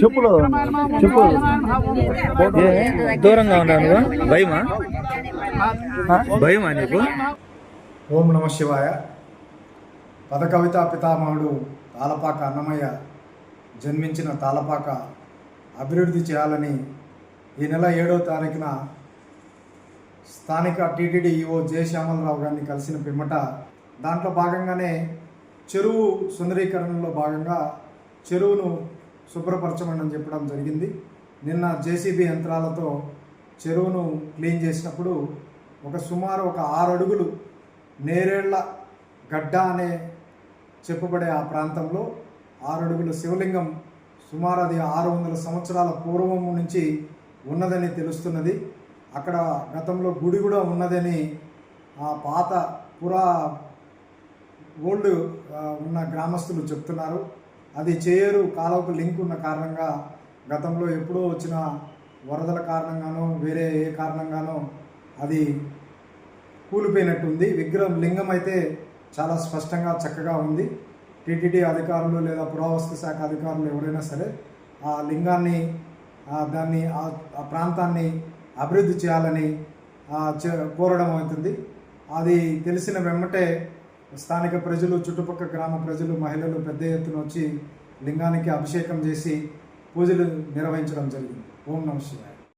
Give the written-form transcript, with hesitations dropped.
చెప్పులు దూరంగా ఉన్నాను. భయమా నీకు? ఓం నమ శివాయ. పదకవితా పితామహుడు తాళపాక అన్నమయ్య జన్మించిన తాళపాక అభివృద్ధి చేయాలని ఈ నెల 7వ తారీఖున స్థానిక టీటీడీ ఈఓ జయశ్యామలరావు గారిని కలిసిన పిమ్మట దాంట్లో భాగంగానే చెరువు సుందరీకరణలో భాగంగా చెరువును శుభ్రపరచమని చెప్పడం జరిగింది. నిన్న జేసీబీ యంత్రాలతో చెరువును క్లీన్ చేసినప్పుడు సుమారు 6 అడుగులు నేరేళ్ల గడ్డ అనే చెప్పబడే ఆ ప్రాంతంలో 6 అడుగుల శివలింగం సుమారు అది 600 సంవత్సరాల పూర్వం నుంచి ఉన్నదని తెలుస్తున్నది. అక్కడ గతంలో గుడి కూడా ఉన్నదని ఆ పాత ఓల్డ్ ఉన్న గ్రామస్తులు చెప్తున్నారు. అది చేయేరు కాలువకు లింక్ ఉన్న కారణంగా గతంలో ఎప్పుడో వచ్చిన వరదల కారణంగానో వేరే ఏ కారణంగానో అది కూలిపోయినట్టుంది. విగ్రహం లింగం అయితే చాలా స్పష్టంగా చక్కగా ఉంది. టీటీడీ అధికారులు లేదా పురావస్తు శాఖ అధికారులు ఎవరైనా సరే ఆ లింగాన్ని దాన్ని ఆ ప్రాంతాన్ని అభివృద్ధి చేయాలని కోరడం అవుతుంది. అది తెలిసిన వెంబటే స్థానిక ప్రజలు, చుట్టుపక్కల గ్రామ ప్రజలు, మహిళలు పెద్ద ఎత్తున వచ్చి లింగానికి అభిషేకం చేసి పూజలు నిర్వహించడం జరిగింది. ఓం నమః శివాయ.